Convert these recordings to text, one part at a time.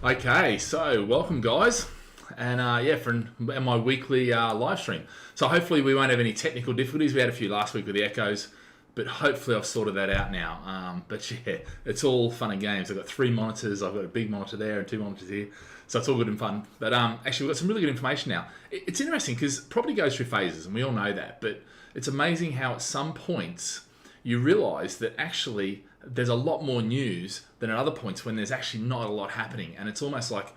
Okay, so welcome guys, and for my weekly live stream. So hopefully we won't have any technical difficulties. We had a few last week with the echoes, but hopefully I've sorted that out now. But yeah, it's all fun and games. I've got 3 monitors. I've got a big monitor there and 2 monitors here, so it's all good and fun. But actually we've got some really good information now. It's interesting because property goes through phases, and we all know that. But it's amazing how at some points you realise that actually there's a lot more news than at other points when there's actually not a lot happening. And it's almost like,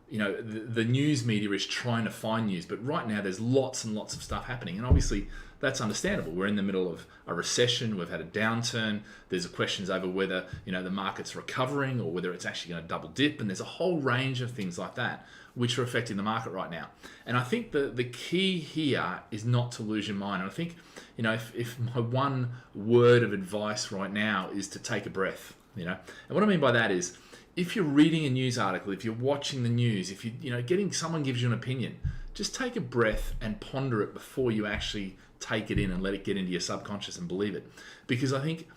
the news media is trying to find news, but right now there's lots and lots of stuff happening. And obviously that's understandable. We're in the middle of a recession. We've had a downturn. There's questions over whether, the market's recovering or whether it's actually going to double dip. And there's a whole range of things like that which are affecting the market right now. And I think the key here is not to lose your mind. And I think, if my one word of advice right now is to take a breath, and what I mean by that is, if you're reading a news article, if you're watching the news, if getting someone gives you an opinion, just take a breath and ponder it before you actually take it in and let it get into your subconscious and believe it. Because I think,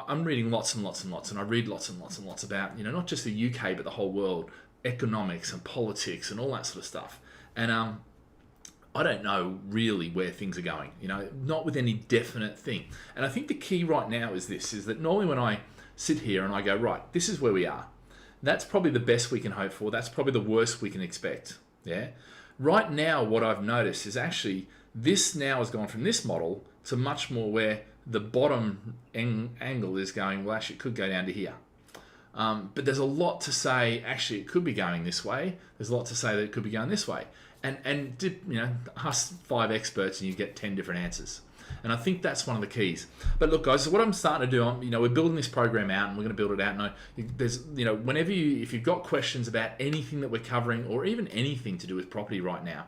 I'm reading lots and lots and lots, and I read lots and lots and lots about, not just the UK, but the whole world, economics and politics and all that sort of stuff. And I don't know really where things are going, not with any definite thing. And I think the key right now is this, is that normally when I sit here and I go, right, this is where we are. That's probably the best we can hope for. That's probably the worst we can expect. Yeah. Right now, what I've noticed is actually this now has gone from this model to much more where the bottom angle is going, well, actually it could go down to here. But there's a lot to say, actually, it could be going this way. There's a lot to say that it could be going this way. And ask 5 experts and you get 10 different answers. And I think that's one of the keys. But look, guys, so what I'm starting to do, we're building this program out and we're going to build it out. And there's, if you've got questions about anything that we're covering or even anything to do with property right now,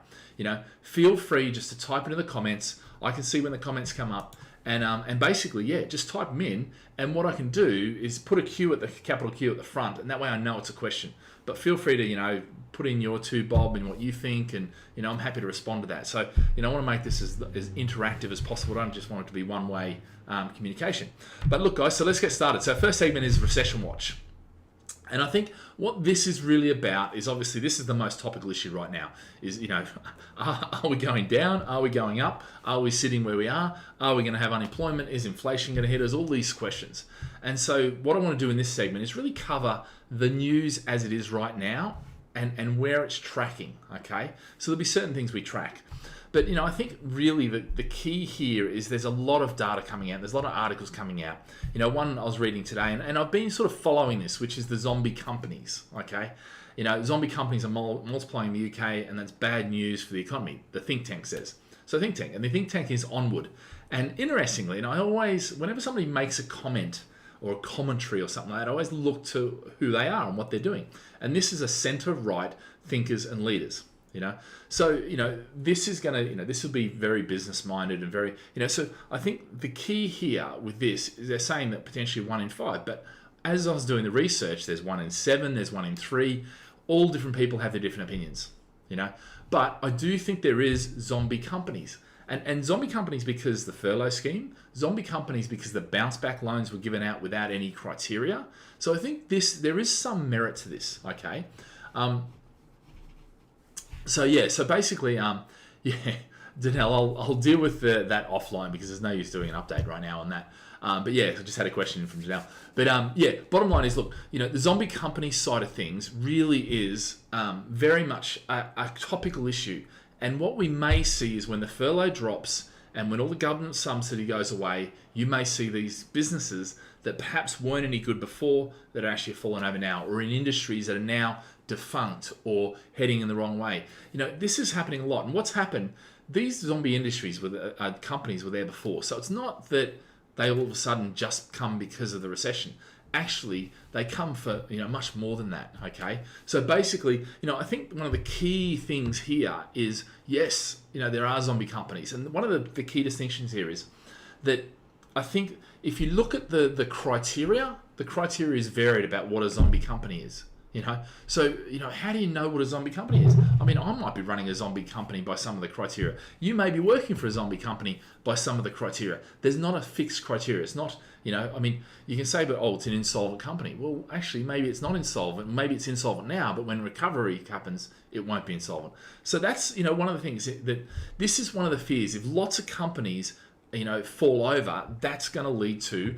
feel free just to type it in the comments. I can see when the comments come up. And basically, just type them in. And what I can do is put a Q at the capital Q at the front, and that way I know it's a question. But feel free to, put in your 2 bob and what you think, and I'm happy to respond to that. So I want to make this as interactive as possible. I don't just want it to be one-way communication. But look, guys, so let's get started. So first segment is Recession Watch. And I think what this is really about is, obviously this is the most topical issue right now, is, are we going down? Are we going up? Are we sitting where we are? Are we going to have unemployment? Is inflation going to hit us? All these questions. And so what I want to do in this segment is really cover the news as it is right now and where it's tracking, okay? So there'll be certain things we track. But, I think really the key here is there's a lot of data coming out. There's a lot of articles coming out. One I was reading today, and I've been sort of following this, which is the zombie companies, okay? Zombie companies are multiplying in the UK, and that's bad news for the economy, the think tank says. So think tank, and the think tank is Onward. And interestingly, I always, whenever somebody makes a comment or a commentary or something like that, I always look to who they are and what they're doing. And this is a centre-right thinkers and leaders. So this is going to this will be very business minded and very so I think the key here with this is they're saying that potentially 1 in 5, but as I was doing the research, there's 1 in 7, there's 1 in 3. All different people have their different opinions, but I do think there is zombie companies. And zombie companies because the furlough scheme, zombie companies because the bounce back loans were given out without any criteria. So I think there is some merit to this, okay? So basically, Danelle, I'll deal with that offline because there's no use doing an update right now on that. But I just had a question from Danelle. But bottom line is, look, the zombie company side of things really is very much a topical issue. And what we may see is when the furlough drops and when all the government subsidy goes away, you may see these businesses that perhaps weren't any good before that are actually falling over now, or in industries that are now defunct or heading in the wrong way. This is happening a lot. And what's happened, these zombie industries companies were there before. So it's not that they all of a sudden just come because of the recession. Actually, they come for much more than that, okay? So basically, I think one of the key things here is, yes, there are zombie companies. And one of the key distinctions here is that I think if you look at the criteria is varied about what a zombie company is, So how do you know what a zombie company is? I mean, I might be running a zombie company by some of the criteria. You may be working for a zombie company by some of the criteria. There's not a fixed criteria. It's not, I mean, you can say, but it's an insolvent company. Well, actually, maybe it's not insolvent. Maybe it's insolvent now, but when recovery happens, it won't be insolvent. So that's, one of the things that this is one of the fears. If lots of companies fall over, that's going to lead to,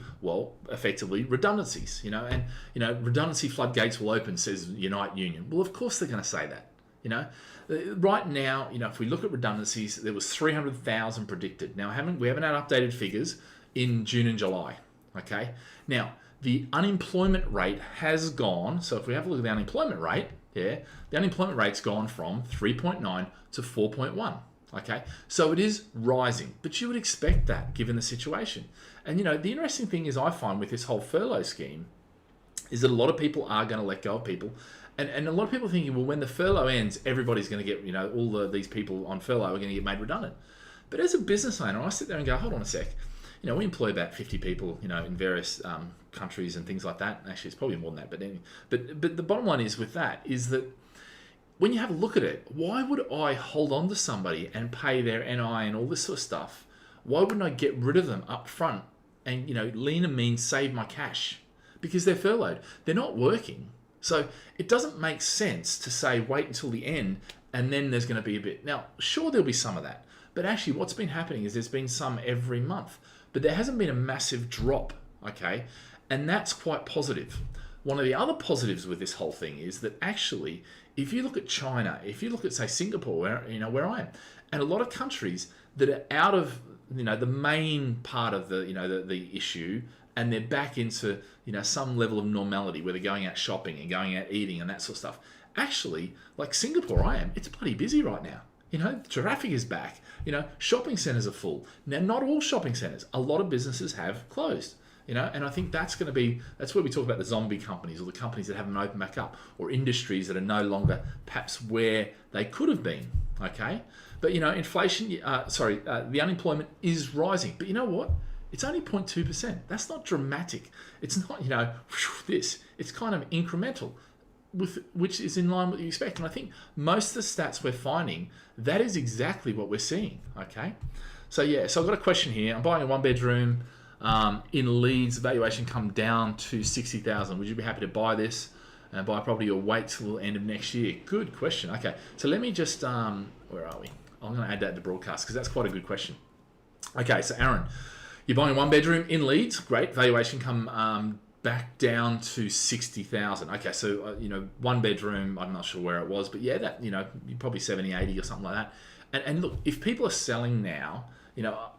effectively redundancies, and, redundancy floodgates will open, says Unite Union. Well, of course they're going to say that, Right now, if we look at redundancies, there was 300,000 predicted. Now, we haven't had updated figures in June and July, okay? Now, the unemployment rate has gone, so if we have a look at the unemployment rate, the unemployment rate's gone from 3.9 to 4.1. Okay, so it is rising, but you would expect that given the situation. And the interesting thing is I find with this whole furlough scheme is that a lot of people are going to let go of people. And a lot of people are thinking, well, when the furlough ends, everybody's going to get, all these people on furlough are going to get made redundant. But as a business owner, I sit there and go, hold on a sec. We employ about 50 people, in various countries and things like that. Actually, it's probably more than that. But anyway, but the bottom line is with that is that when you have a look at it, why would I hold on to somebody and pay their NI and all this sort of stuff? Why wouldn't I get rid of them up front and, lean and mean save my cash? Because they're furloughed. They're not working. So it doesn't make sense to say wait until the end and then there's going to be a bit. Now, sure, there'll be some of that. But actually what's been happening is there's been some every month. But there hasn't been a massive drop, okay? And that's quite positive. One of the other positives with this whole thing is that actually, if you look at China, if you look at, say, Singapore, where I am, and a lot of countries that are out of, the main part of the issue, and they're back into, some level of normality where they're going out shopping and going out eating and that sort of stuff. Actually, like Singapore, I am, it's bloody busy right now. Traffic is back. Shopping centres are full. Now, not all shopping centres. A lot of businesses have closed. And I think that's where we talk about the zombie companies or the companies that haven't opened back up or industries that are no longer perhaps where they could have been, okay? But, inflation, the unemployment is rising. But you know what? It's only 0.2%. That's not dramatic. It's not, this. It's kind of incremental, which is in line with what you expect. And I think most of the stats we're finding, that is exactly what we're seeing, okay? So I've got a question here. I'm buying a one-bedroom in Leeds, valuation come down to 60,000. Would you be happy to buy this and buy a property or wait till the end of next year? Good question. Okay, so let me just, where are we? I'm going to add that to broadcast because that's quite a good question. Okay, so Aaron, you're buying a one bedroom in Leeds. Great, valuation come back down to 60,000. Okay, so, one bedroom, I'm not sure where it was, but yeah, that, probably 70, 80 or something like that. And look, if people are selling now,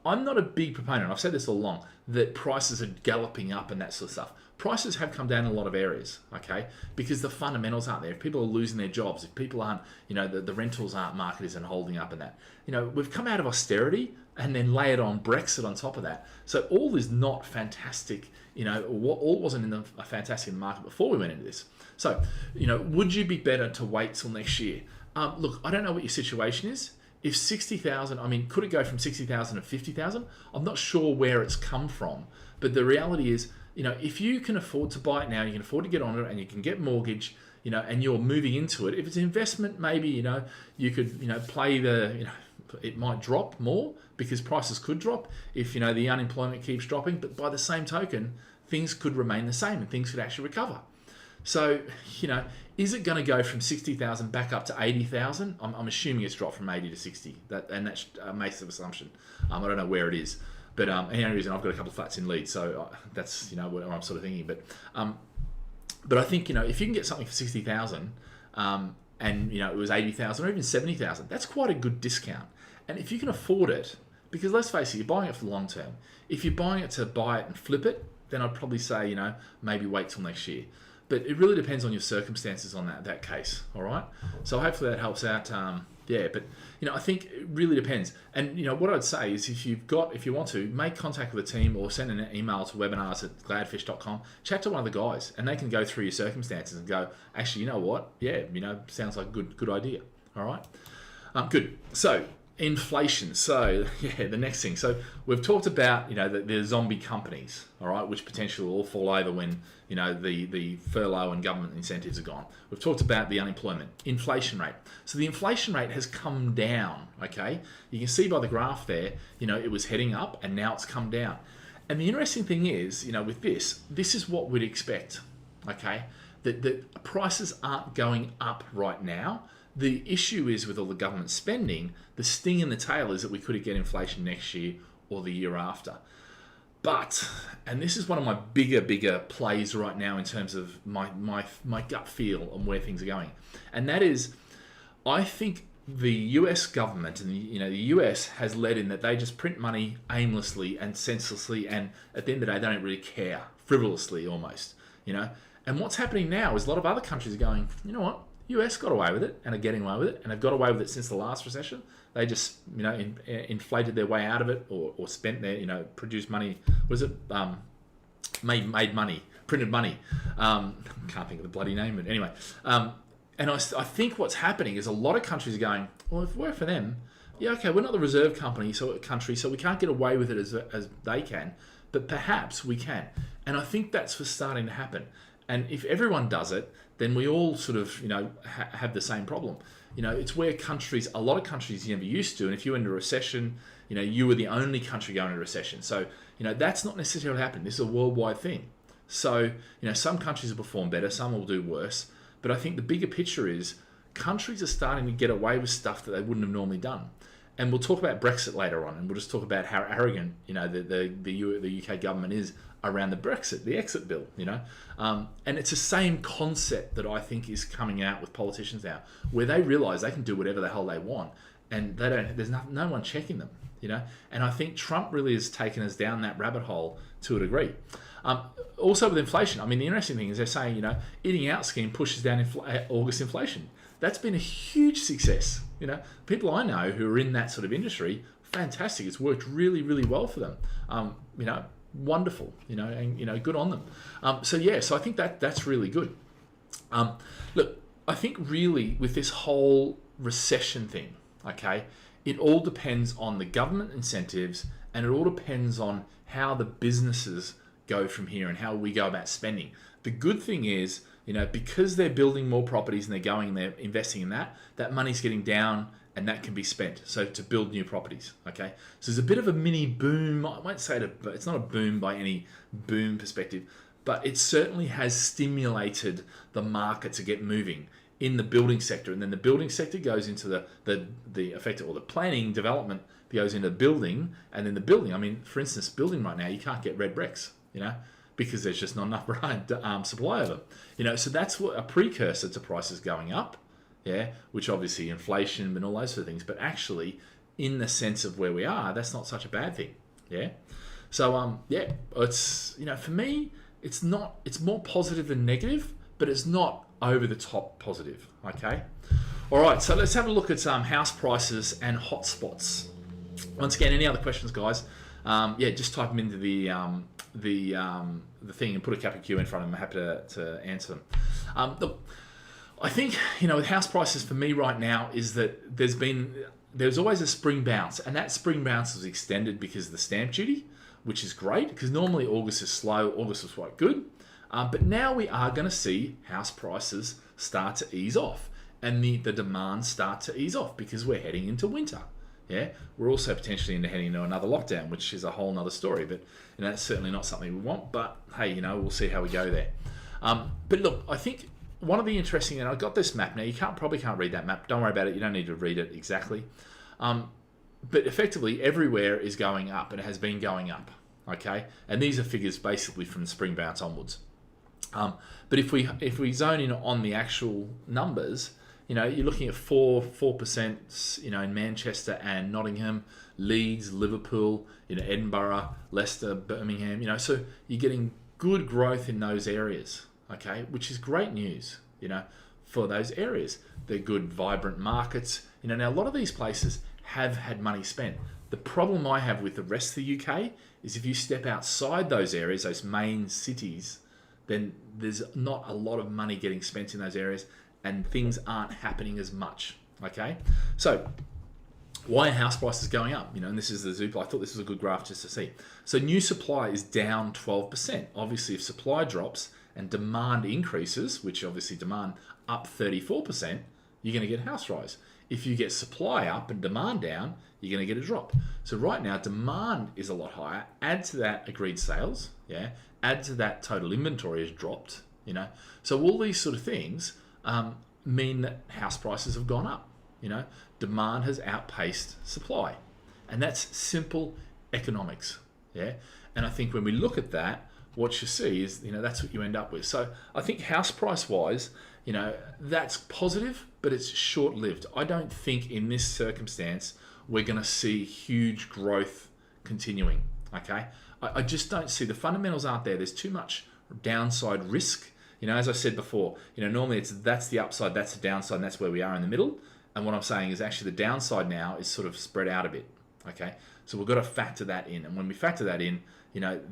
I'm not a big proponent, I've said this all along, that prices are galloping up and that sort of stuff. Prices have come down in a lot of areas, okay? Because the fundamentals aren't there. If people are losing their jobs, if people aren't, the rentals market isn't holding up and that. We've come out of austerity and then layered on Brexit on top of that. So all is not fantastic, all wasn't fantastic in the market before we went into this. So, would you be better to wait till next year? Look, I don't know what your situation is. If 60,000, could it go from 60,000 to 50,000? I'm not sure where it's come from, but the reality is, if you can afford to buy it now, you can afford to get on it, and you can get mortgage, and you're moving into it. If it's an investment, maybe you could play it might drop more because prices could drop if the unemployment keeps dropping. But by the same token, things could remain the same and things could actually recover. So, is it going to go from 60,000 back up to 80,000? I'm assuming it's dropped from 80 to 60. That's a massive assumption. I don't know where it is. But the only reason I've got a couple of flats in Leeds, so that's, what I'm sort of thinking. But I think, if you can get something for 60,000 and, it was 80,000 or even 70,000, that's quite a good discount. And if you can afford it, because let's face it, you're buying it for the long term. If you're buying it to buy it and flip it, then I'd probably say, maybe wait till next year. But it really depends on your circumstances on that case, all right? So hopefully that helps out. But I think it really depends. And what I'd say is if you want to, make contact with the team or send an email to webinars@gladfish.com, chat to one of the guys, and they can go through your circumstances and go, actually, you know what? Yeah, sounds like a good idea. All right, good. So Inflation. So yeah, the next thing. So we've talked about the zombie companies, all right, which potentially will all fall over when the furlough and government incentives are gone. We've talked about the unemployment, inflation rate. So the inflation rate has come down. Okay, you can see by the graph there. It was heading up and now it's come down. And the interesting thing is, with this is what we'd expect. Okay, that the prices aren't going up right now. The issue is with all the government spending, the sting in the tail is that we could get inflation next year or the year after. But, and this is one of my bigger plays right now in terms of my gut feel on where things are going. And that is, I think the US government and the US has led in that they just print money aimlessly and senselessly, and at the end of the day, they don't really care, frivolously almost, And what's happening now is a lot of other countries are going, you know what? US got away with it and are getting away with it, and have got away with it since the last recession. They just, inflated their way out of it, or spent their, produced money. What is it? Made money, printed money. Can't think of the bloody name, but anyway. And I think what's happening is a lot of countries are going, well, if it worked for them, yeah, okay, we're not the reserve country, so we can't get away with it as they can, but perhaps we can. And I think that's what's starting to happen. And if everyone does it, then we all sort of, have the same problem. It's where a lot of countries never used to. And if you went into a recession, you were the only country going into recession. So, that's not necessarily happening. This is a worldwide thing. So, some countries will perform better, some will do worse. But I think the bigger picture is countries are starting to get away with stuff that they wouldn't have normally done. And we'll talk about Brexit later on, and we'll just talk about how arrogant, the UK government is around the Brexit, the exit bill, and it's the same concept that I think is coming out with politicians now, where they realise they can do whatever the hell they want, and there's no one checking them, And I think Trump really has taken us down that rabbit hole to a degree. Also with inflation, the interesting thing is they're saying, eating out scheme pushes down August inflation. That's been a huge success. People I know who are in that sort of industry, fantastic. It's worked really, really well for them. Wonderful, and good on them. So I think that's really good. Look, I think really with this whole recession thing, okay, it all depends on the government incentives, and it all depends on how the businesses go from here and how we go about spending. The good thing is, because they're building more properties and they're investing in that money's getting down and that can be spent. So to build new properties, okay? So there's a bit of a mini boom. I won't say it's not a boom by any boom perspective, but it certainly has stimulated the market to get moving in the building sector. And then the building sector goes into the effect, or the planning development goes into building, and then the building, for instance, building right now, you can't get red bricks, because there's just not enough supply of them. So that's what a precursor to prices going up, which obviously inflation and all those sort of things, but actually in the sense of where we are, that's not such a bad thing, So it's for me, it's more positive than negative, but it's not over the top positive, okay? All right, so let's have a look at house prices and hotspots. Once again, any other questions, guys? Just type them into the thing and put a capital Q in front of them. I'm happy to answer them. Look, I think, with house prices for me right now is that there's always a spring bounce, and that spring bounce was extended because of the stamp duty, which is great, because normally August is slow. August was quite good. But now we are going to see house prices start to ease off, and the demand start to ease off because we're heading into winter. We're also potentially heading into another lockdown, which is a whole nother story, but that's certainly not something we want, but hey, we'll see how we go there. But look, I think one of the interesting, and I got this map now, you probably can't read that map, don't worry about it, you don't need to read it exactly, but effectively everywhere is going up, and it has been going up, okay, and these are figures basically from the spring bounce onwards. But if we zone in on the actual numbers, you're looking at 4%, in Manchester and Nottingham, Leeds, Liverpool, Edinburgh, Leicester, Birmingham, so you're getting good growth in those areas, okay, which is great news, for those areas. They're good, vibrant markets. Now a lot of these places have had money spent. The problem I have with the rest of the UK is if you step outside those areas, those main cities, then there's not a lot of money getting spent in those areas, and things aren't happening as much, okay? So Why are house prices going up? And this is the Zoopla. I thought this was a good graph just to see. So new supply is down 12%. Obviously, if supply drops and demand increases, which obviously demand up 34%, you're going to get a house rise. If you get supply up and demand down, you're going to get a drop. So right now, demand is a lot higher. Add to that agreed sales, add to that total inventory has dropped, So all these sort of things mean that house prices have gone up. Demand has outpaced supply, and that's simple economics. And I think when we look at that, what you see is that's what you end up with. So I think house price wise, that's positive, but it's short lived. I don't think in this circumstance we're going to see huge growth continuing. Okay, I just don't see, the fundamentals aren't there. There's too much downside risk. As I said before, normally that's the upside, that's the downside, and that's where we are in the middle. And what I'm saying is actually the downside now is sort of spread out a bit. Okay, so we've got to factor that in, and when we factor that in,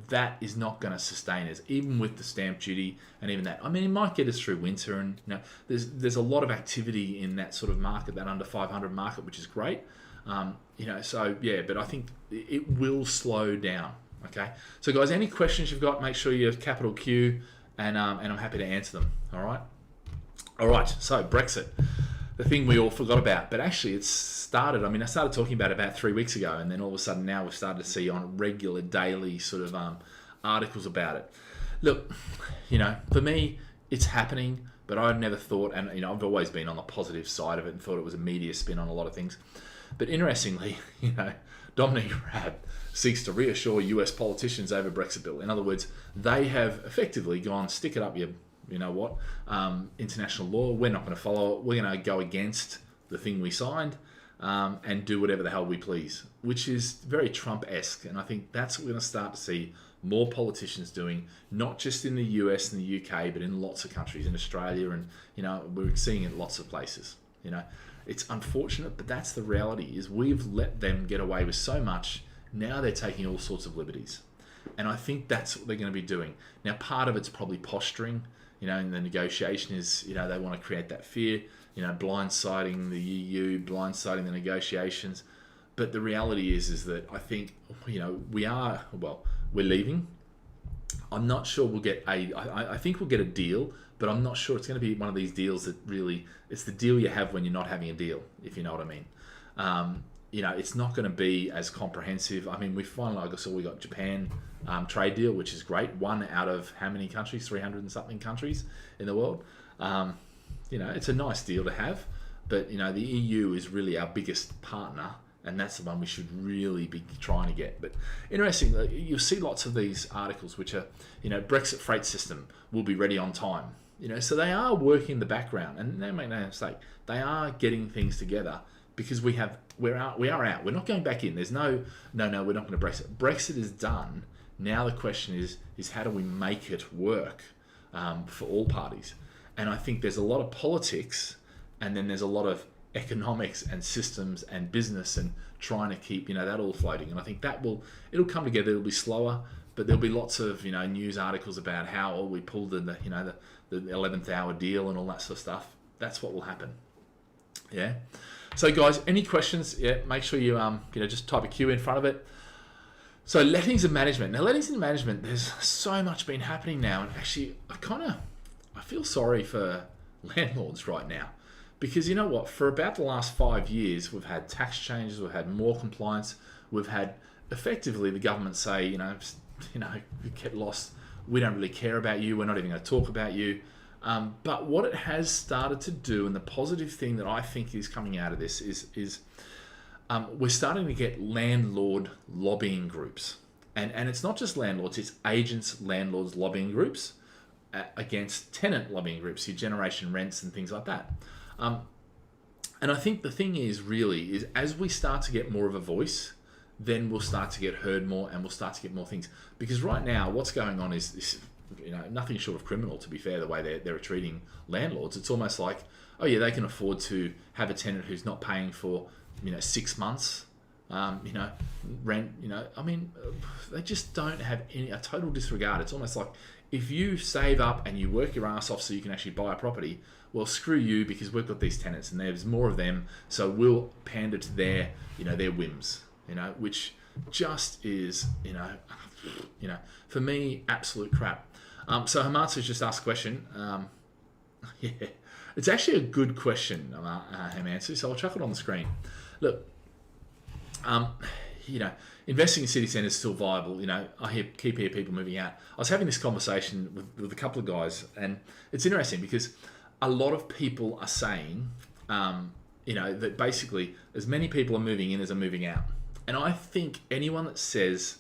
that is not going to sustain us, even with the stamp duty and even that. I mean, it might get us through winter, and there's a lot of activity in that sort of market, that under 500 market, which is great. So yeah, but I think it will slow down. Okay, so guys, any questions you've got, make sure you have capital Q, and I'm happy to answer them. All right. So Brexit, the thing we all forgot about, but actually it's started. I mean, I started talking about 3 weeks ago, and then all of a sudden now we've started to see on regular daily sort of articles about it. Look, for me, it's happening, but I've never thought, and I've always been on the positive side of it and thought it was a media spin on a lot of things. But interestingly, Dominic Raab seeks to reassure US politicians over Brexit bill. In other words, they have effectively gone, stick it up your, international law. We're not going to follow it. We're going to go against the thing we signed and do whatever the hell we please, which is very Trump-esque. And I think that's what we're going to start to see more politicians doing, not just in the US and the UK, but in lots of countries, in Australia, and we're seeing it in lots of places. It's unfortunate, but that's the reality. Is we've let them get away with so much. Now they're taking all sorts of liberties, and I think that's what they're going to be doing. Now, part of it's probably posturing. And the negotiation is, they want to create that fear. Blindsiding the EU, blindsiding the negotiations. But the reality is that I think, we're leaving. I'm not sure we'll get I think we'll get a deal, but I'm not sure it's going to be one of these deals that really, it's the deal you have when you're not having a deal, if you know what I mean. It's not going to be as comprehensive. I mean, we got Japan trade deal, which is great. One out of how many countries? 300 and something countries in the world. It's a nice deal to have, but the EU is really our biggest partner, and that's the one we should really be trying to get. But interesting, you'll see lots of these articles which are, Brexit freight system will be ready on time. So they are working in the background, and they make no mistake, they are getting things together, because we are out. We're not going back in. There's no, we're not going to Brexit. Brexit is done. Now the question is how do we make it work for all parties? And I think there's a lot of politics, and then there's a lot of economics and systems and business, and trying to keep that all floating. And I think it'll come together. It'll be slower, but there'll be lots of news articles about how we pulled the 11th hour deal and all that sort of stuff. That's what will happen. Yeah. So guys, any questions? Yeah, make sure you just type a Q in front of it. So lettings and management. Now, lettings and management, there's so much been happening now, and actually I feel sorry for landlords right now, because you know what? For about the last 5 years, we've had tax changes, we've had more compliance, we've had effectively the government say, you get lost. We don't really care about you. We're not even going to talk about you. But what it has started to do, and the positive thing that I think is coming out of this is we're starting to get landlord lobbying groups. And it's not just landlords, it's agents, landlords lobbying groups against tenant lobbying groups, your generation rents and things like that. And I think the thing is as we start to get more of a voice, then we'll start to get heard more, and we'll start to get more things. Because right now, what's going on is nothing short of criminal, to be fair, the way they're treating landlords. It's almost like, oh yeah, they can afford to have a tenant who's not paying for 6 months rent. I mean, they just don't have a total disregard. It's almost like if you save up and you work your ass off so you can actually buy a property, well, screw you, because we've got these tenants and there's more of them, so we'll pander to their whims, which just is, for me, absolute crap. So Hamatsu's just asked a question. Yeah, it's actually a good question, Hamatsu, so I'll chuck it on the screen. Look, investing in city centre is still viable. I keep hearing people moving out. I was having this conversation with a couple of guys, and it's interesting because a lot of people are saying, that basically as many people are moving in as are moving out. And I think anyone that says,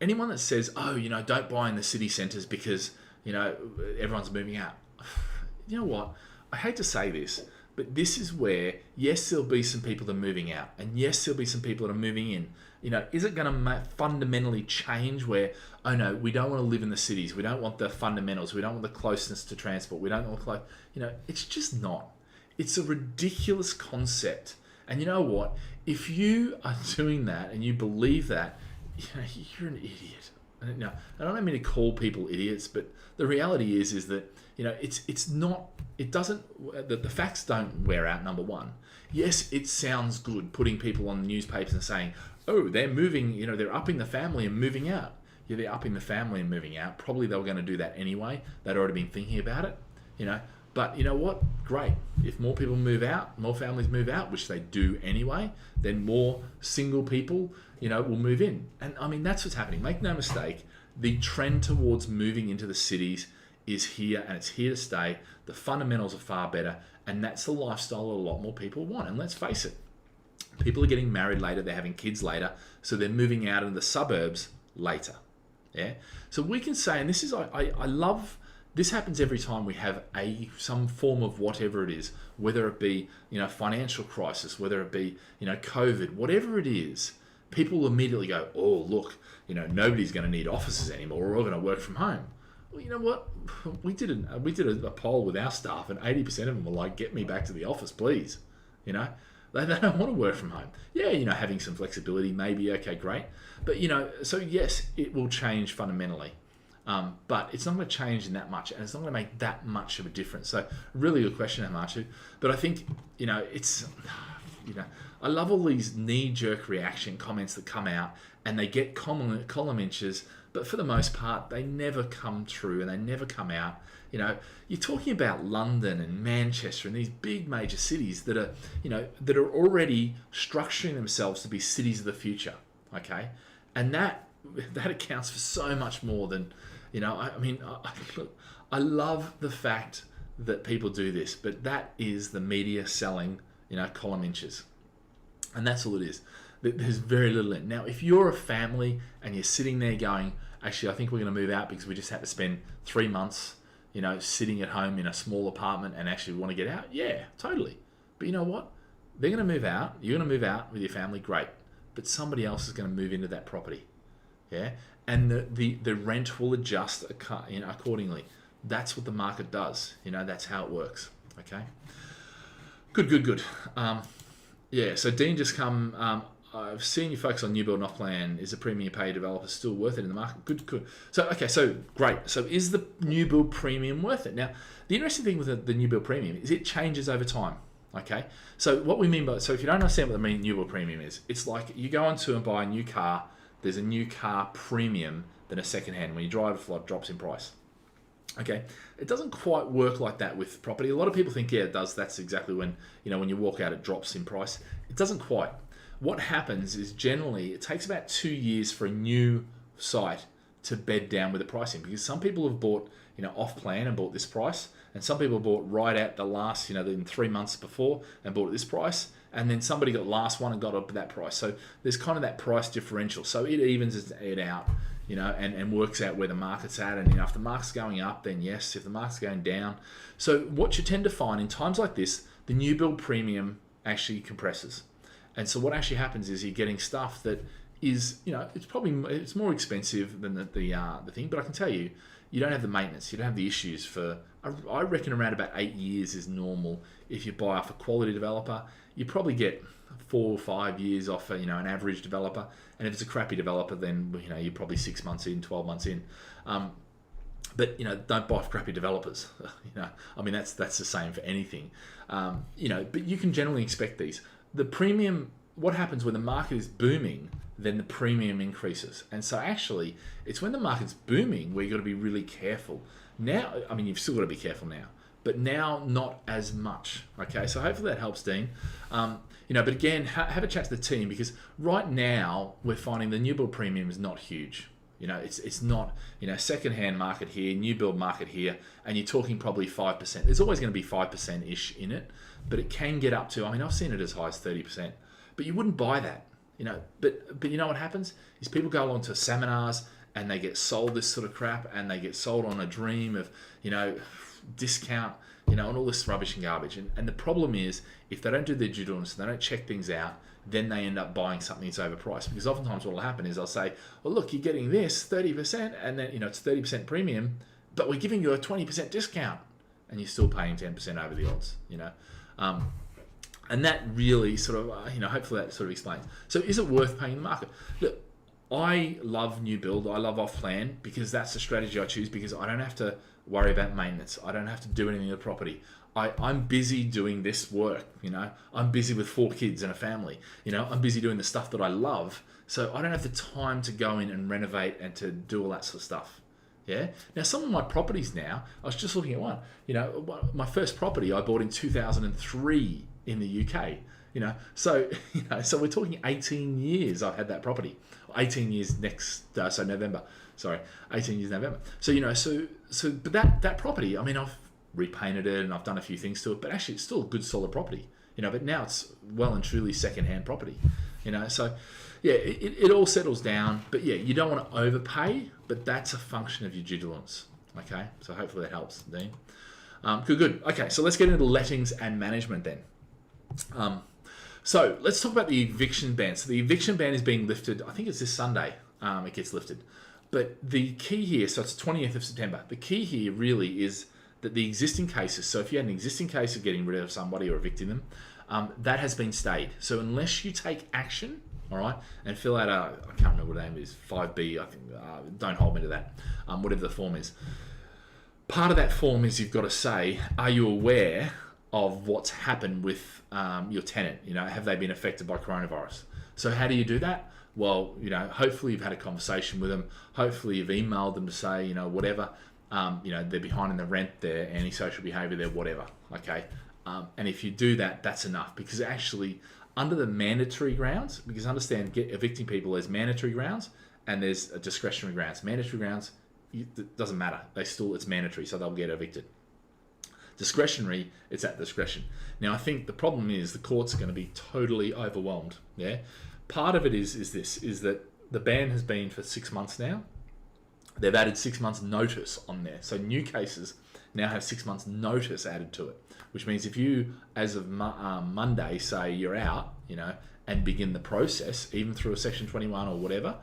anyone that says, don't buy in the city centres because, everyone's moving out. You know what? I hate to say this, but this is where, yes, there'll be some people that are moving out, and yes, there'll be some people that are moving in. Is it going to fundamentally change where, oh no, we don't want to live in the cities, we don't want the fundamentals, we don't want the closeness to transport, we don't want it's just not. It's a ridiculous concept. And you know what? If you are doing that and you believe that, you're an idiot. No, I don't mean to call people idiots, but the reality is that it's not. It doesn't. The facts don't wear out. Number one, yes, it sounds good putting people on the newspapers and saying, oh, they're moving. They're upping the family and moving out. Yeah, they're upping the family and moving out. Probably they were going to do that anyway. They'd already been thinking about it. But you know what? Great. If more people move out, more families move out, which they do anyway, then more single people, will move in. And I mean, that's what's happening. Make no mistake, the trend towards moving into the cities is here, and it's here to stay. The fundamentals are far better, and that's the lifestyle a lot more people want. And let's face it, people are getting married later, they're having kids later, so they're moving out into the suburbs later. Yeah. So we can say, and this is, I love. This happens every time we have some form of whatever it is, whether it be financial crisis, whether it be COVID, whatever it is. People immediately go, oh look, nobody's going to need offices anymore. We're all going to work from home. Well, you know what? We did a poll with our staff, and 80% of them were like, get me back to the office, please. They don't want to work from home. Yeah, having some flexibility, maybe, okay, great. But so yes, it will change fundamentally. But it's not going to change in that much, and it's not going to make that much of a difference. So really good question, Hamachu. But I think, it's, I love all these knee-jerk reaction comments that come out, and they get column inches, but for the most part, they never come true, and they never come out. You're talking about London and Manchester and these big major cities that are, that are already structuring themselves to be cities of the future, okay? And that accounts for so much more than, I love the fact that people do this, but that is the media selling, column inches. And that's all it is. There's very little in. Now, if you're a family and you're sitting there going, actually, I think we're going to move out because we just had to spend 3 months, sitting at home in a small apartment and actually want to get out, yeah, totally. But you know what? They're going to move out. You're going to move out with your family, great. But somebody else is going to move into that property. Yeah, and the rent will adjust accordingly. That's what the market does. That's how it works. Okay. Good. Yeah. So Dean just come. I've seen you focus on new build and off plan. Is the premium pay developer still worth it in the market? Good. So okay. So great. So is the new build premium worth it? Now, the interesting thing with the new build premium is it changes over time. Okay. So what we mean by, so if you don't understand what the new build premium is, it's like you go onto and buy a new car. There's a new car premium than a second-hand. When you drive, it drops in price. Okay, it doesn't quite work like that with property. A lot of people think, yeah, it does. That's exactly when, when you walk out, it drops in price. It doesn't quite. What happens is generally it takes about 2 years for a new site to bed down with the pricing, because some people have bought, off plan and bought this price, and some people bought right at the last, in 3 months before and bought at this price. And then somebody got the last one and got up at that price. So there's kind of that price differential. So it evens it out, and works out where the market's at. And if the market's going up, then yes. If the market's going down. So what you tend to find in times like this, the new build premium actually compresses. And so what actually happens is you're getting stuff that is, it's more expensive than the thing. But I can tell you, you don't have the maintenance, you don't have the issues for, I reckon around about 8 years is normal. If you buy off a quality developer, you probably get 4 or 5 years off an average developer. And if it's a crappy developer, then you're probably 6 months in, 12 months in. But don't buy crappy developers. I mean that's the same for anything. But you can generally expect these. The premium. What happens when the market is booming? Then the premium increases. And so actually, it's when the market's booming where you've got to be really careful. Now, I mean, you've still got to be careful now, but now not as much. Okay, so hopefully that helps, Dean. But again, have a chat to the team, because right now we're finding the new build premium is not huge. It's not, second-hand market here, new build market here, and you're talking probably 5%. There's always going to be 5%-ish in it, but it can get up to, I've seen it as high as 30%. But you wouldn't buy that, But you know what happens is people go along to seminars and they get sold this sort of crap, and they get sold on a dream of, discount, and all this rubbish and garbage. And the problem is, if they don't do their due diligence, they don't check things out, then they end up buying something that's overpriced. Because oftentimes what will happen is they'll say, well, look, you're getting this 30%, and then, it's 30% premium, but we're giving you a 20% discount, and you're still paying 10% over the odds, And that really sort of, hopefully that sort of explains. So is it worth paying the market? Look, I love new build. I love off-plan, because that's the strategy I choose, because I don't have to worry about maintenance. I don't have to do anything to the property. I'm busy doing this work, I'm busy with 4 kids and a family, I'm busy doing the stuff that I love. So I don't have the time to go in and renovate and to do all that sort of stuff. Yeah. Now, some of my properties now, I was just looking at one, my first property I bought in 2003 in the UK, so we're talking 18 years I've had that property. 18 years November. 18 years November. But that property, I've repainted it and I've done a few things to it, but actually it's still a good solid property, but now it's well and truly second-hand property, so yeah, it all settles down. But yeah, you don't want to overpay, but that's a function of your due diligence. Okay, so hopefully that helps, Dean. Good. Okay, so let's get into lettings and management then. So let's talk about the eviction ban. So the eviction ban is being lifted, I think it's this Sunday, it gets lifted. But the key here, so it's 20th of September, the key here really is that the existing cases, so if you had an existing case of getting rid of somebody or evicting them, that has been stayed. So unless you take action, all right, and fill out I can't remember what the name is, 5B, I think, don't hold me to that, whatever the form is. Part of that form is you've got to say, are you aware of what's happened with your tenant? Have they been affected by coronavirus? So how do you do that? Well, hopefully you've had a conversation with them. Hopefully you've emailed them to say, whatever, they're behind in the rent, they're antisocial behaviour, they're whatever, okay? And if you do that, that's enough, because actually under the mandatory grounds, because understand, evicting people, there's mandatory grounds and there's discretionary grounds. Mandatory grounds, it doesn't matter. It's mandatory, so they'll get evicted. Discretionary, it's at discretion. Now, I think the problem is the courts are going to be totally overwhelmed. Yeah, part of it is that the ban has been for 6 months now. They've added 6 months notice on there, so new cases now have 6 months notice added to it, which means if you, as of Monday, say you're out, and begin the process, even through a Section 21 or whatever,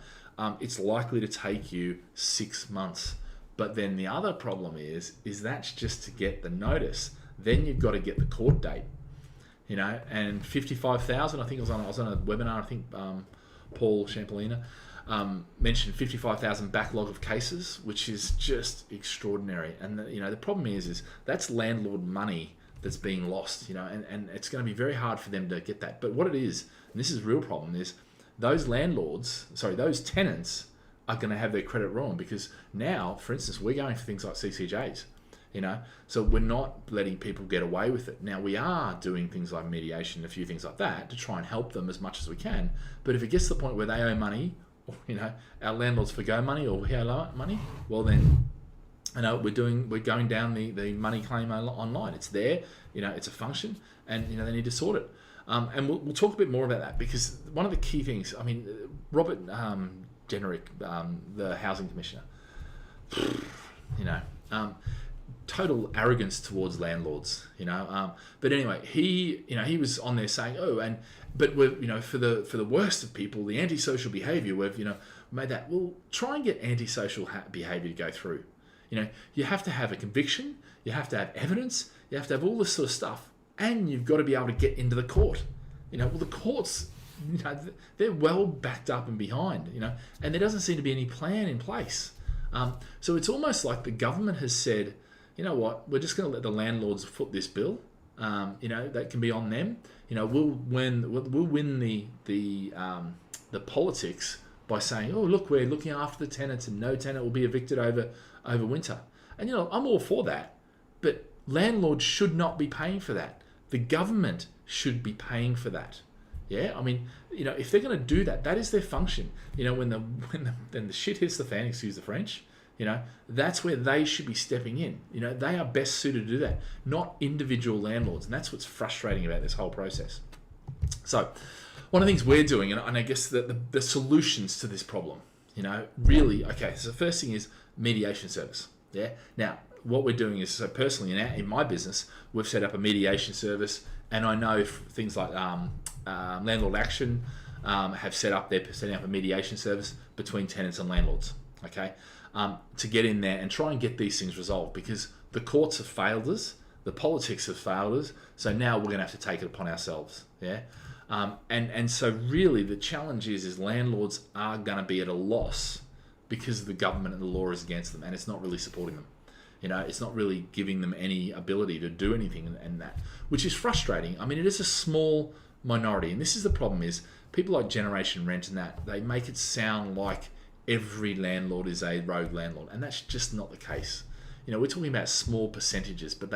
it's likely to take you 6 months. But then the other problem is that's just to get the notice. Then you've got to get the court date, and 55,000. I think I was on a webinar. I think Paul Champolina mentioned 55,000 backlog of cases, which is just extraordinary. And the problem is that's landlord money that's being lost, and it's going to be very hard for them to get that. But what it is, and this is a real problem, is those tenants are going to have their credit ruined, because now, for instance, we're going for things like CCJs, so we're not letting people get away with it. Now, we are doing things like mediation, a few things like that, to try and help them as much as we can. But if it gets to the point where they owe money, or, our landlords forgo money, or we owe money, well then, we're going down the money claim online. It's there, it's a function, and they need to sort it. And we'll talk a bit more about that, because one of the key things, Robert Jenrick, the housing commissioner, total arrogance towards landlords, but anyway, he was on there saying, but we're, for the worst of people, the antisocial behavior, we've, made that. Well, try and get antisocial behavior to go through. You have to have a conviction, you have to have evidence, you have to have all this sort of stuff, and you've got to be able to get into the court. Well, the courts, they're well backed up and behind, and there doesn't seem to be any plan in place. So it's almost like the government has said, you know what, we're just going to let the landlords foot this bill. That can be on them. We'll win the politics by saying, oh, look, we're looking after the tenants and no tenant will be evicted over winter. And, I'm all for that. But landlords should not be paying for that. The government should be paying for that. Yeah, if they're going to do that, that is their function. When the shit hits the fan, excuse the French, that's where they should be stepping in. They are best suited to do that, not individual landlords. And that's what's frustrating about this whole process. So one of the things we're doing, and I guess the solutions to this problem, really, okay, so the first thing is mediation service. Yeah. Now, what we're doing is, so personally in my business, we've set up a mediation service, and I know things like Landlord Action have setting up a mediation service between tenants and landlords, okay, to get in there and try and get these things resolved, because the courts have failed us, the politics have failed us, so now we're going to have to take it upon ourselves, yeah. And so really the challenge is landlords are going to be at a loss because the government and the law is against them, and it's not really supporting them. It's not really giving them any ability to do anything, and that, which is frustrating. It is a small minority, and this is the problem: is people like Generation Rent and that, they make it sound like every landlord is a rogue landlord, and that's just not the case. We're talking about small percentages, but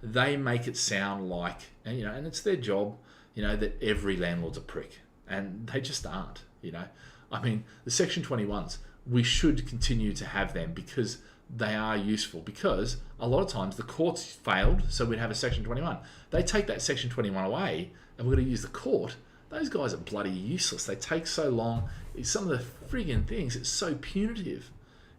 they make it sound like, and and it's their job, that every landlord's a prick, and they just aren't. The Section 21s, we should continue to have them because they are useful, because a lot of times the courts failed, so we'd have a Section 21. They take that Section 21 away and we're going to use the court. Those guys are bloody useless. They take so long. Some of the friggin' things, it's so punitive.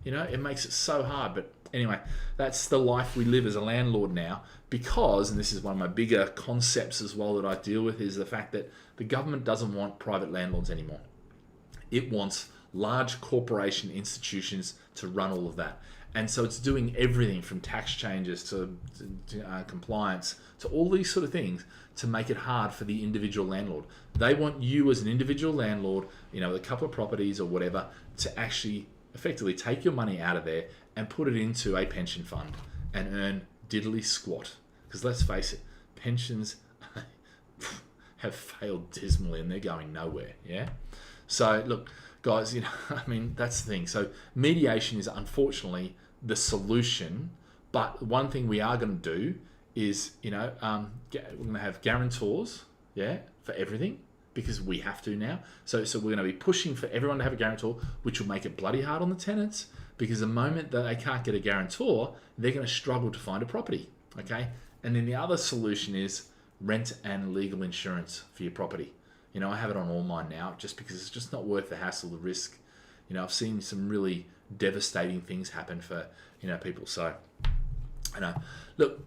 It makes it so hard. But anyway, that's the life we live as a landlord now, because, and this is one of my bigger concepts as well that I deal with, is the fact that the government doesn't want private landlords anymore. It wants large corporation institutions to run all of that. And so it's doing everything from tax changes to compliance to all these sort of things to make it hard for the individual landlord. They want you as an individual landlord, with a couple of properties or whatever, to actually effectively take your money out of there and put it into a pension fund and earn diddly squat. Because let's face it, pensions have failed dismally and they're going nowhere. Yeah. So look, guys, that's the thing. So mediation is unfortunately the solution, but one thing we are going to do is, we're going to have guarantors, yeah, for everything, because we have to now. So we're going to be pushing for everyone to have a guarantor, which will make it bloody hard on the tenants, because the moment that they can't get a guarantor, they're going to struggle to find a property, okay? And then the other solution is rent and legal insurance for your property. I have it on all mine now, just because it's just not worth the hassle, the risk. I've seen some really devastating things happen for, people. So, look,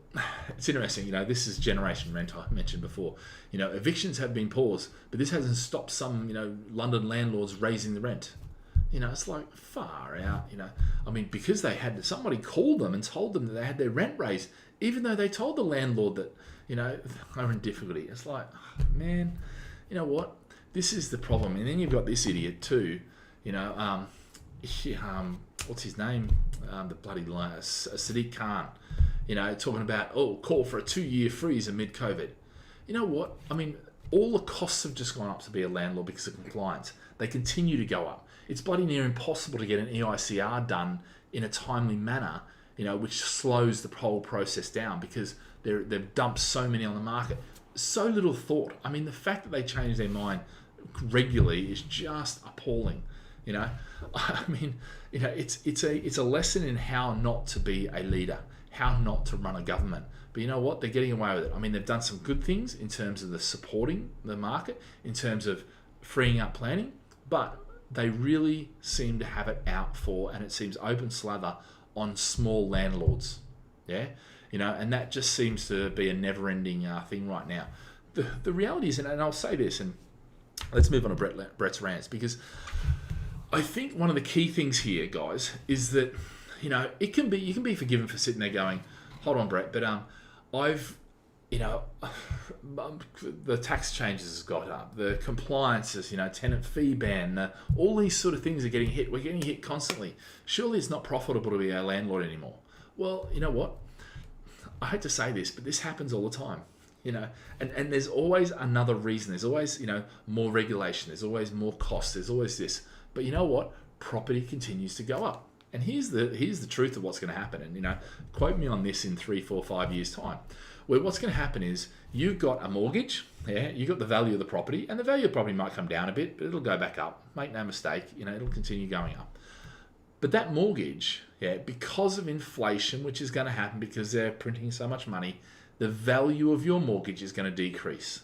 it's interesting. This is Generation Rent I mentioned before. Evictions have been paused, but this hasn't stopped some, London landlords raising the rent. It's like far out, because somebody called them and told them that they had their rent raised, even though they told the landlord that, they're in difficulty. It's like, oh, man, you know what? This is the problem. And then you've got this idiot too, what's his name? The bloody Sadiq Khan, talking about, call for a 2-year freeze amid COVID. You know what? All the costs have just gone up to be a landlord because of compliance. They continue to go up. It's bloody near impossible to get an EICR done in a timely manner, which slows the whole process down because they've dumped so many on the market. So little thought. The fact that they change their mind regularly is just appalling. It's a lesson in how not to be a leader, how not to run a government. But you know what? They're getting away with it. They've done some good things in terms of the supporting the market, in terms of freeing up planning, but they really seem to have it out for, and it seems open slather on small landlords. Yeah. And that just seems to be a never-ending thing right now. The reality is, and I'll say this, and let's move on to Brett's rants, because I think one of the key things here, guys, is that it can be, you can be forgiven for sitting there going, hold on, Brett, but I've, the tax changes has got up, the compliances, tenant fee ban, all these sort of things are getting hit. We're getting hit constantly. Surely it's not profitable to be a landlord anymore. Well, you know what? I hate to say this, but this happens all the time. And there's always another reason. There's always, more regulation. There's always more costs. There's always this. But you know what? Property continues to go up. And here's the truth of what's going to happen. And, quote me on this in 3, 4, 5 years' time. Where what's going to happen is you've got a mortgage, you've got the value of the property, and the value of the property might come down a bit, but it'll go back up. Make no mistake, it'll continue going up. But that mortgage, because of inflation, which is going to happen because they're printing so much money, the value of your mortgage is going to decrease.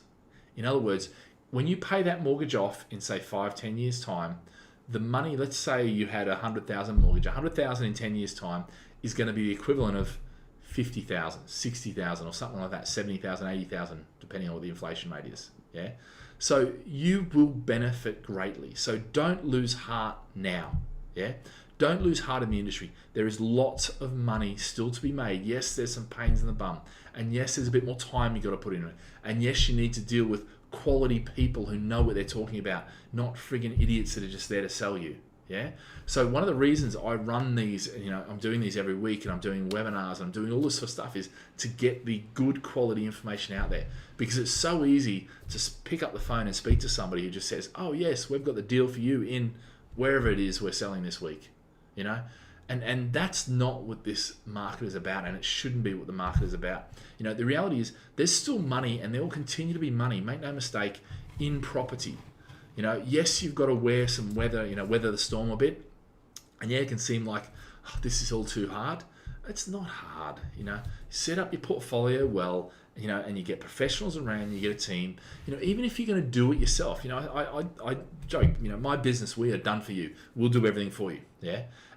In other words, when you pay that mortgage off in, say, 5, 10 years' time, the money, let's say you had a 100,000 mortgage, 100,000 in 10 years' time is going to be the equivalent of 50,000, 60,000 or something like that, 70,000, 80,000, depending on what the inflation rate is. So you will benefit greatly. So don't lose heart now. Don't lose heart in the industry. There is lots of money still to be made. Yes, there's some pains in the bum. And yes, there's a bit more time you got to put into it. And yes, you need to deal with quality people who know what they're talking about, not friggin' idiots that are just there to sell you. So one of the reasons I run these, I'm doing these every week, and I'm doing webinars, and I'm doing all this sort of stuff, is to get the good quality information out there, because it's so easy to pick up the phone and speak to somebody who just says, oh yes, we've got the deal for you in wherever it is we're selling this week, and that's not what this market is about, and it shouldn't be what the market is about. The reality is there's still money, and there will continue to be money, make no mistake, in property. Yes, you've got to wear some weather the storm a bit. And it can seem like, this is all too hard. It's not hard. Set up your portfolio well, and you get professionals around, you get a team. Even if you're going to do it yourself, I joke, my business, we are done for you. We'll do everything for you.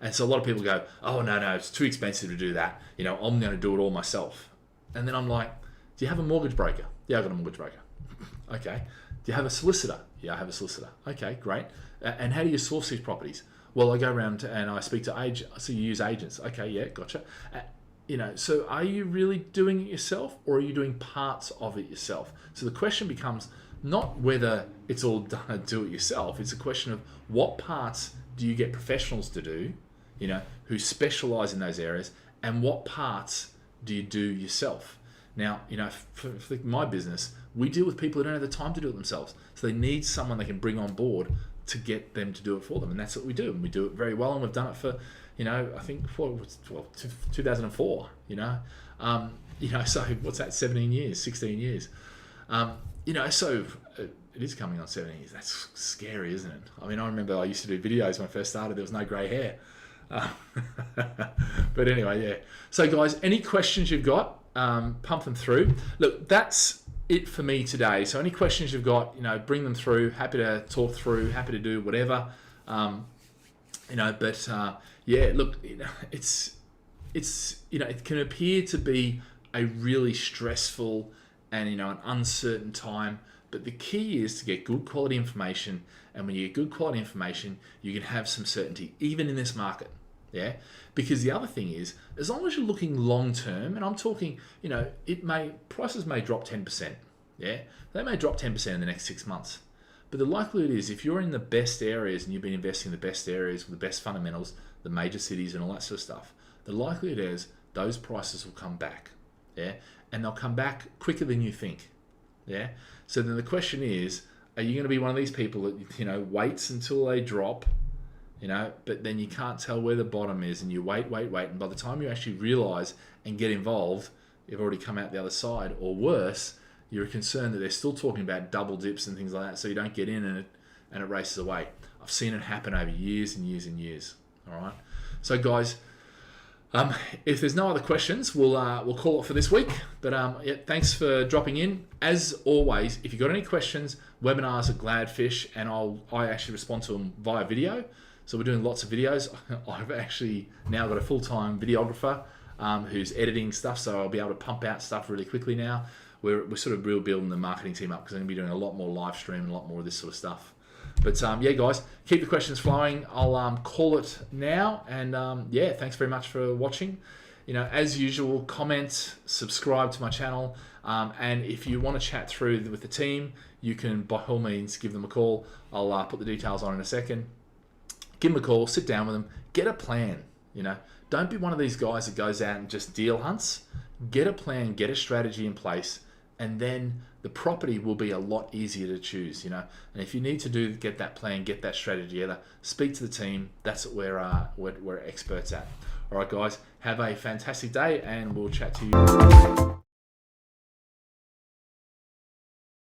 And so a lot of people go, oh, no, it's too expensive to do that. I'm going to do it all myself. And then I'm like, do you have a mortgage broker? Yeah, I've got a mortgage broker. Okay. Do you have a solicitor? Yeah, I have a solicitor. Okay, great. And how do you source these properties? Well, I go around and I speak to agents. So you use agents. Okay, yeah, gotcha. So are you really doing it yourself, or are you doing parts of it yourself? So the question becomes not whether it's all done do it yourself. It's a question of what parts do you get professionals to do, who specialize in those areas, and what parts do you do yourself? Now, for my business, we deal with people who don't have the time to do it themselves. So they need someone they can bring on board to get them to do it for them. And that's what we do. And we do it very well. And we've done it for, I think, 2004, so what's that, 17 years, 16 years. So it is coming on 17 years. That's scary, isn't it? I mean, I remember I used to do videos when I first started. There was no grey hair. But anyway, yeah. So guys, any questions you've got, pump them through. Look, that's it for me today. So any questions you've got, bring them through. Happy to talk through, happy to do whatever. Yeah, look, it's it can appear to be a really stressful and an uncertain time, but the key is to get good quality information. And when you get good quality information, you can have some certainty, even in this market. Because the other thing is, as long as you're looking long term, and I'm talking, prices may drop 10%. They may drop 10% in the next 6 months. But the likelihood is, if you're in the best areas and you've been investing in the best areas with the best fundamentals, the major cities and all that sort of stuff, the likelihood is those prices will come back. And they'll come back quicker than you think. So then the question is, are you going to be one of these people that, waits until they drop, but then you can't tell where the bottom is, and you wait, and by the time you actually realize and get involved, you've already come out the other side, or worse, you're concerned that they're still talking about double dips and things like that, so you don't get in and it races away. I've seen it happen over years and years and years. All right. So guys, if there's no other questions, we'll call it for this week. But thanks for dropping in. As always, if you've got any questions, webinars at Gladfish, and I actually respond to them via video. So we're doing lots of videos. I've actually now got a full-time videographer who's editing stuff, so I'll be able to pump out stuff really quickly now. We're sort of building the marketing team up, because I'm going to be doing a lot more live stream and a lot more of this sort of stuff. But yeah, guys, keep the questions flowing. I'll call it now. And yeah, thanks very much for watching. As usual, comment, subscribe to my channel. And if you want to chat through with the team, you can by all means give them a call. I'll put the details on in a second. Give them a call, sit down with them, get a plan. Don't be one of these guys that goes out and just deal hunts. Get a plan, get a strategy in place, and then the property will be a lot easier to choose. And if you need to get that plan, get that strategy together, speak to the team. That's what we're experts at. All right, guys, have a fantastic day, and we'll chat to you.